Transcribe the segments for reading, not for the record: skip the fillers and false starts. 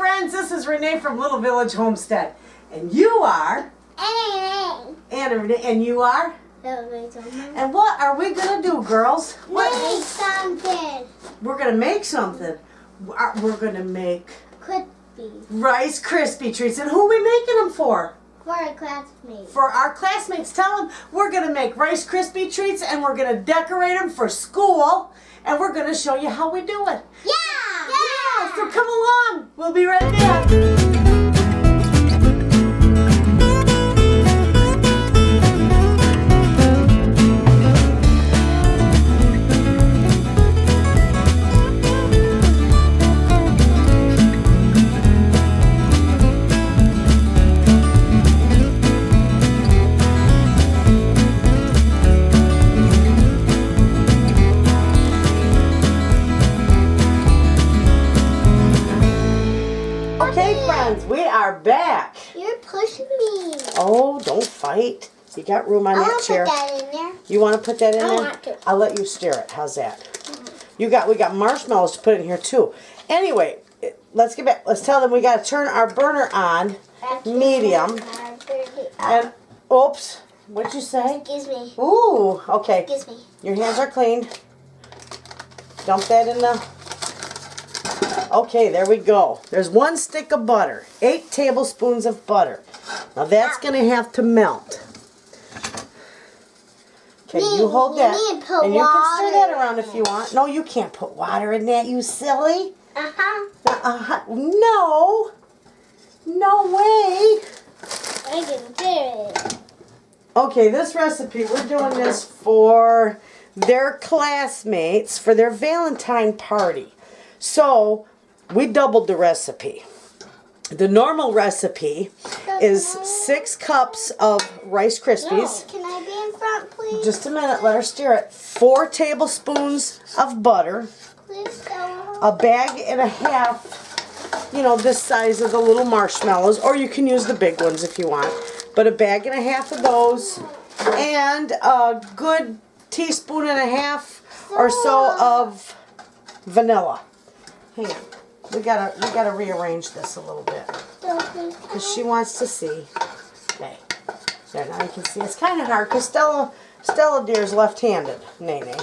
friends, this is Renee from Little Village Homestead. And you are? Anna Renee. And you are? And what are we going to do, girls? Make something. We're going to make something. We're going to make Krispie. Rice Krispie treats. And who are we making them for? For our classmates. For our classmates. Tell them we're going to make Rice Krispie treats and we're going to decorate them for school. And we're going to show you how we do it. Yeah! Yeah! So come along. We'll be right back. Okay, friends, we are back. You're pushing me. Oh, don't fight. You got room on that chair. I want to put that in there. You want to put that in there? I want to. I'll let you stir it. How's that? We got marshmallows to put in here too. Anyway, let's get back. Let's tell them we got to turn our burner on medium. And oops, what'd you say? Excuse me. Ooh, okay. Excuse me. Your hands are clean. Dump that in the. Okay, there we go. There's 1 stick of butter, 8 tablespoons of butter. Now that's going to have to melt. Okay, you hold that. And you can stir that around if you want. No, you can't put water in that, you silly. No. No way. I can do it. Okay, this recipe, we're doing this for their classmates for their Valentine party. So, we doubled the recipe. The normal recipe is 6 cups of Rice Krispies. Can I be in front, please? Just a minute, let her stir it. 4 tablespoons of butter. Please don't. A bag and a half, you know, this size of the little marshmallows, or you can use the big ones if you want. But a bag and a half of those, and a good teaspoon and a half or so of vanilla. Hang on, we gotta rearrange this a little bit because she wants to see. Okay, there, now you can see it's kind of hard because Stella dear's left-handed. Nene.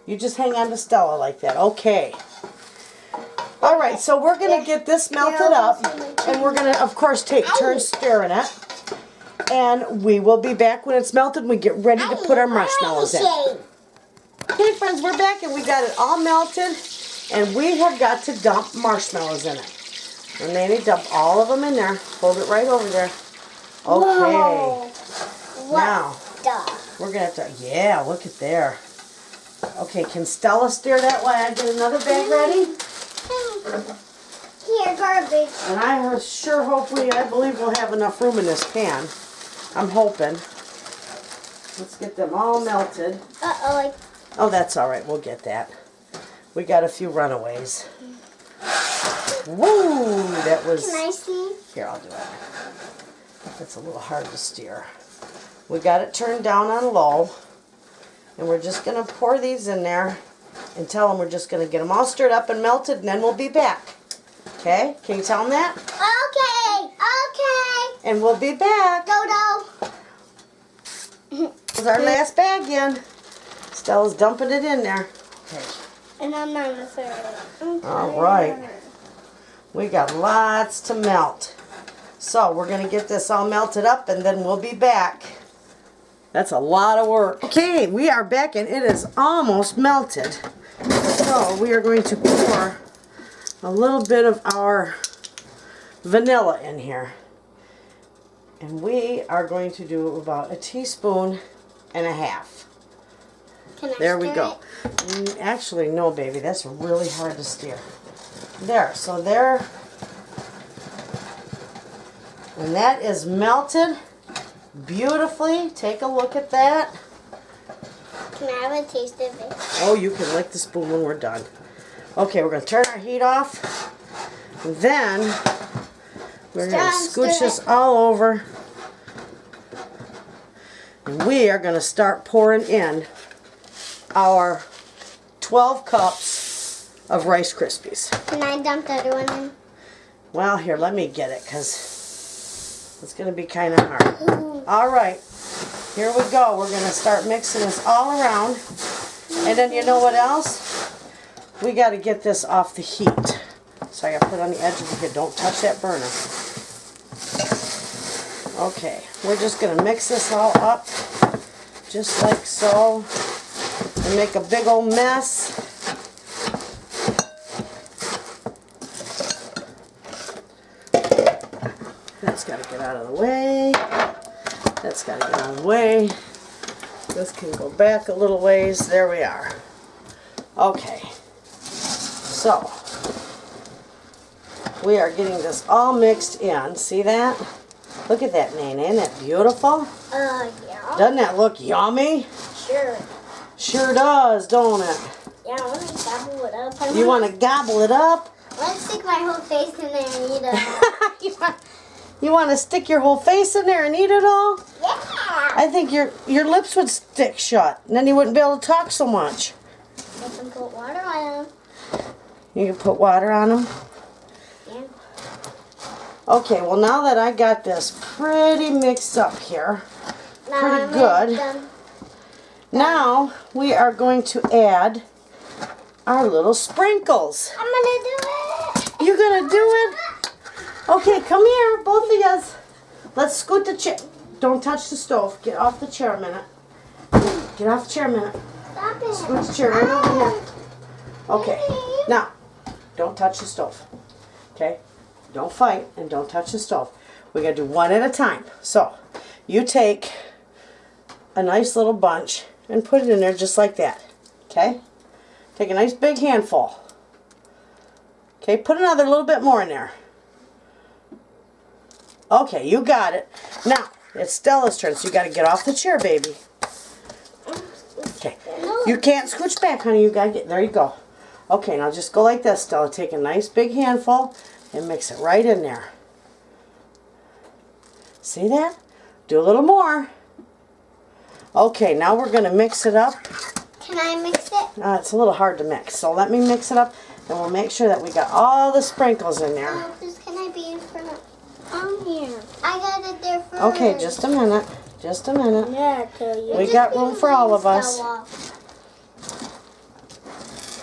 You just hang on to Stella like that. Okay. All right, so we're going to get this melted up, and we're going to, of course, take turns stirring it. And we will be back when it's melted and we get ready to put our marshmallows in. Okay, friends, we're back, and we got it all melted, and we have got to dump marshmallows in it. And Nanny, dump all of them in there. Hold it right over there. Okay. Now, we're going to have to, yeah, look at there. Okay, can Stella stir that while I get another bag ready? Here, garbage. And I sure hope I believe we'll have enough room in this pan. I'm hoping. Let's get them all melted. Uh-oh. Oh, that's all right. We'll get that. We got a few runaways. Woo! That was... Can I see? Here, I'll do it. That's a little hard to steer. We got it turned down on low. And we're just going to pour these in there and tell them we're just going to get them all stirred up and melted, and then we'll be back. Okay? Can you tell them that? Okay. Okay. And we'll be back. Dodo. This is our last bag in. Stella's dumping it in there. Okay. And I'm not going to throw it. All right. We got lots to melt. So we're going to get this all melted up, and then we'll be back. That's a lot of work. Okay, we are back, and it is almost melted. So we are going to pour a little bit of our vanilla in here. And we are going to do about 1.5 teaspoons. Can I There we stir go. Actually, no, baby. That's really hard to stir. There. So there. And that is melted beautifully. Take a look at that. Can I have a taste of it? Oh, you can lick the spoon when we're done. Okay, we're going to turn our heat off. And then we're going to scooch this all over. And we are going to start pouring in our 12 cups of Rice Krispies. Can I dump the other one in? Well, here, let me get it because it's going to be kind of hard. All right, here we go. We're going to start mixing this all around. And then you know what else? We got to get this off the heat. So I got to put it on the edge of the heat. Don't touch that burner. Okay, we're just going to mix this all up just like so and make a big old mess. That's got to get out of the way. That's got to get out of the way. This can go back a little ways. There we are. Okay. So, we are getting this all mixed in. See that? Look at that, Nene. Isn't that beautiful? Yeah. Doesn't that look yummy? Sure. Sure does, don't it? Yeah, I want to gobble it up. You want to gobble it up? I want to stick my whole face in there and eat it all. You want to stick your whole face in there and eat it all? Yeah. I think your lips would stick shut, and then you wouldn't be able to talk so much. I can put water on them. You can put water on them? Yeah. Okay, well now that I got this pretty mixed up here, Now pretty I'm good. done. Now we are going to add our little sprinkles. I'm gonna do it. You gonna do it? Okay, come here, both of yous. Let's scoot the chair. Don't touch the stove. Get off the chair a minute. Get off the chair a minute. Stop it. Scoot the chair right over here. Okay, now, don't touch the stove. Okay? Don't fight and don't touch the stove. We're going to do one at a time. So, you take a nice little bunch and put it in there just like that. Okay? Take a nice big handful. Okay, put another little bit more in there. Okay, you got it. Now, it's Stella's turn, so you got to get off the chair, baby. Okay. You can't scooch back, honey. You got to get, there you go. Okay, now just go like this, Stella. Take a nice big handful and mix it right in there. See that? Do a little more. Okay, now we're going to mix it up. Can I mix it? It's a little hard to mix, so let me mix it up, and we'll make sure that we got all the sprinkles in there. This can I be in front of? On here. I got it there first. Okay, just a minute. Just a minute. Yeah, I tell you. We got room for all of us.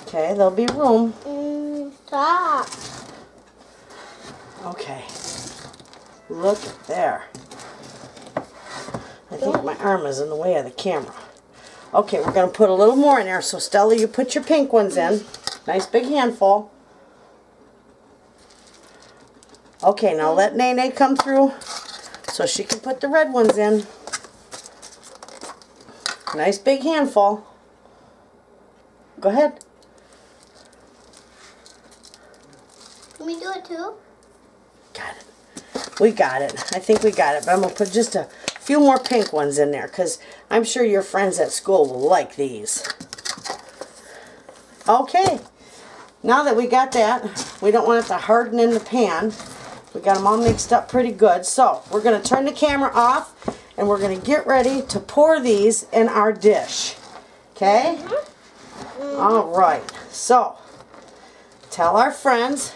Okay, there'll be room. Stop. Okay. Look at there. I think my arm is in the way of the camera. Okay, we're going to put a little more in there. So, Stella, you put your pink ones in. Nice big handful. Okay, now let Nene come through so she can put the red ones in. Nice big handful. Go ahead. Can we do it too? Got it. We got it. I think we got it. But I'm going to put just a few more pink ones in there because I'm sure your friends at school will like these. Okay. Now that we got that, we don't want it to harden in the pan. We got them all mixed up pretty good. So we're going to turn the camera off and we're going to get ready to pour these in our dish. Okay? All right. So tell our friends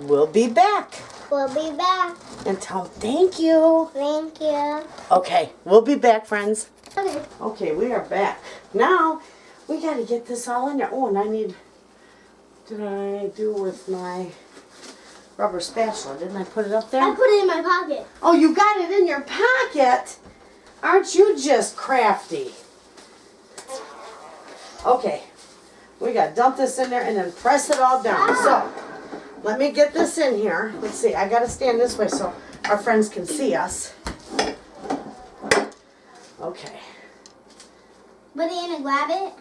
we'll be back. We'll be back. And tell them thank you. Thank you. Okay, we'll be back, friends. Okay. Okay, we are back. Now we got to get this all in there. Oh, and I need. Did I do with my rubber spatula? Didn't I put it up there? I put it in my pocket. Oh, you got it in your pocket? Aren't you just crafty? Okay, we got to dump this in there and then press it all down. So, let me get this in here. Let's see, I got to stand this way so our friends can see us. Okay. Put it in and grab it.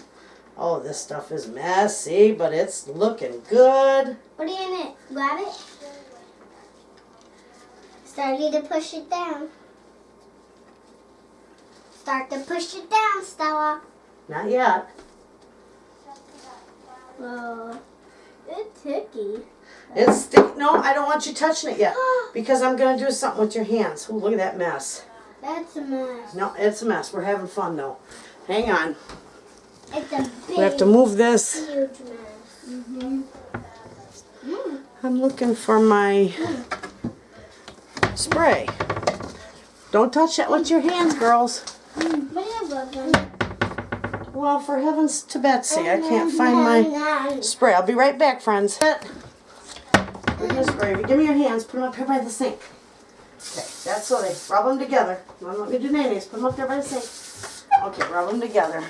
Oh, this stuff is messy, but it's looking good. Put it in it. Grab it. Starting to push it down. Start to push it down, Stella. Not yet. It's sticky. It's sticky. No, I don't want you touching it yet because I'm going to do something with your hands. Oh, look at that mess. That's a mess. No, it's a mess. We're having fun, though. Hang on. It's a big, We have to move this. huge mess. I'm looking for my spray. Don't touch that with your hands, girls. Well, for heavens to Betsy, I can't find my spray. I'll be right back, friends. Give me a spray. Give me your hands. Put them up here by the sink. Okay, that's so they rub them together. Don't let me do nays. Put them up there by the sink. Okay, rub them together.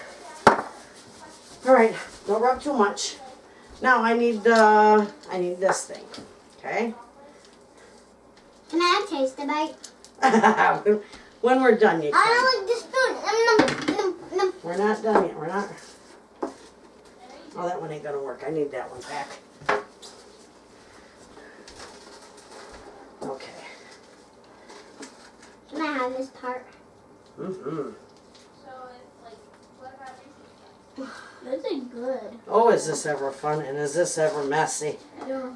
All right, don't rub too much. Now I need this thing. Okay. Can I taste the bite? When we're done, you can. I don't like the spoon. We're not done yet. We're not. Oh, that one ain't gonna work. I need that one back. Okay. Can I have this part? Mm-hmm. This is good. Oh, is this ever fun and is this ever messy? Yeah.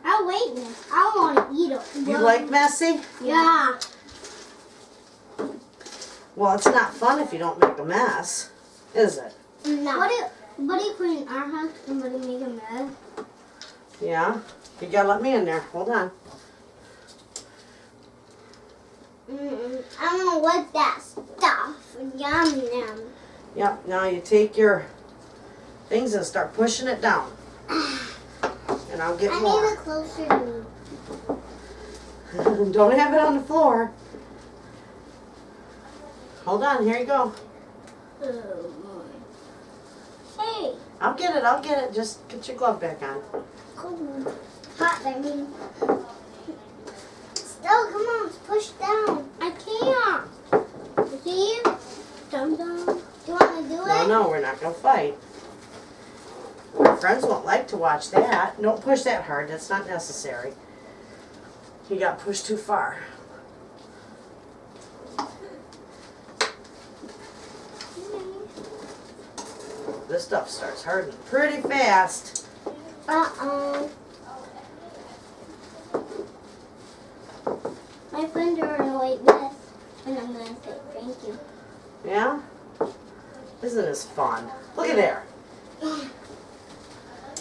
I'll wait this. I want to eat it. You like messy? Yeah. Well, it's not fun if you don't make a mess, is it? No. What do you put in our house and what do you make a mess? Yeah. You gotta let me in there. Hold on. I don't like that stuff. Yum yum. Yep. Now you take your things and start pushing it down. And I'll get more. I need it closer to me. Don't have it on the floor. Hold on. Here you go. Oh, hey. I'll get it. I'll get it. Just get your glove back on. Cool. Hot, I mean. Still, come on, push down. I can't. See? Dum dum. Do you want to do it? No, we're not gonna fight. Our friends won't like to watch that. Don't push that hard. That's not necessary. You got pushed too far. This stuff starts hardening pretty fast. Uh-oh. My friends are gonna like this, and I'm gonna say thank you. Yeah? Isn't this fun? Look at there.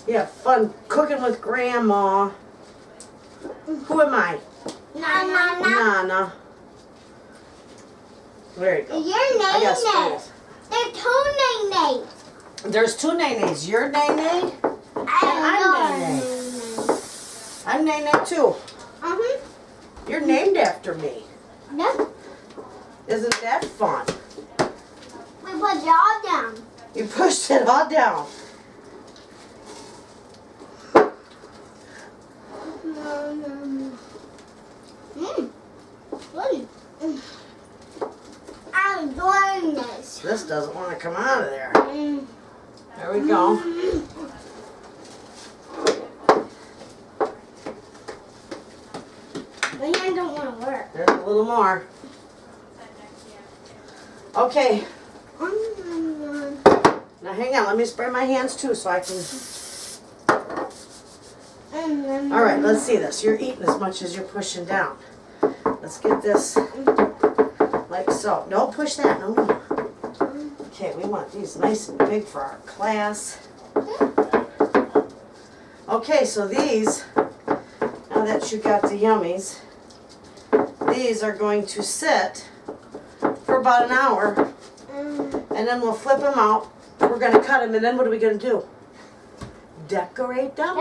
You have fun cooking with Grandma. Who am I? Nana. Nana. There you go. Your I got name spoons. They're two names. There's two Nenes. You're Nene? I'm Nene. I'm Nene too. Uh-huh. You're named after me. Yep. Isn't that fun? We put it all down. You pushed it all down. Good. I'm enjoying this. This doesn't want to come out of there. Mm. There we go. My hand don't want to work. There's a little more. Okay. Now hang on. Let me spray my hands too so I can... All right, let's see this. You're eating as much as you're pushing down. Let's get this like so. Don't push that. No, no. Okay, we want these nice and big for our class. Okay, so these, now that you got the yummies, these are going to sit for about an hour, and then we'll flip them out. We're going to cut them, and then what are we going to do? Decorate them?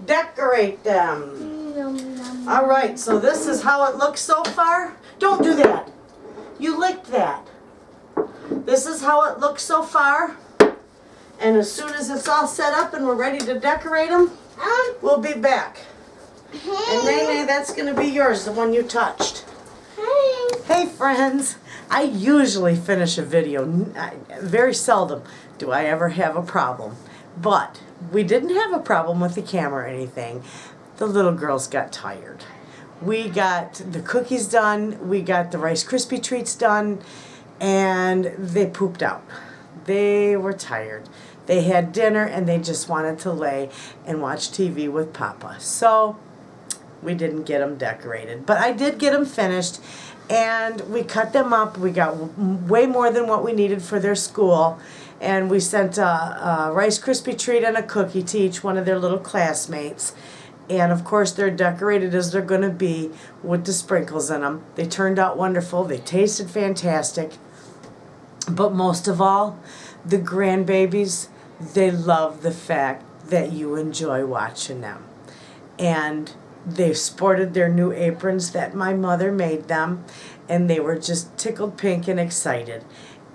Decorate them. All right, so this is how it looks so far. Don't do that. You licked that. This is how it looks so far. And as soon as it's all set up and we're ready to decorate them, we'll be back. And Nene, that's going to be yours, the one you touched. Hey friends, I usually finish a video. Very seldom do I ever have a problem. But we didn't have a problem with the camera or anything. The little girls got tired. We got the cookies done, we got the Rice Krispie treats done, and they pooped out. They were tired. They had dinner and they just wanted to lay and watch TV with Papa. So we didn't get them decorated. But I did get them finished, and we cut them up. We got way more than what we needed for their school. And we sent a Rice Krispie treat and a cookie to each one of their little classmates. And of course they're decorated as they're going to be with the sprinkles in them. They turned out wonderful. They tasted fantastic. But most of all, the grandbabies, they love the fact that you enjoy watching them. And they sported their new aprons that my mother made them, and they were just tickled pink and excited.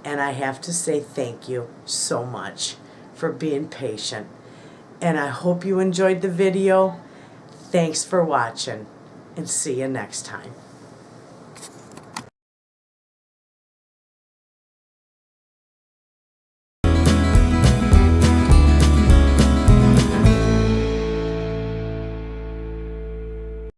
And I have to say thank you so much for being patient. And I hope you enjoyed the video. Thanks for watching, and see you next time.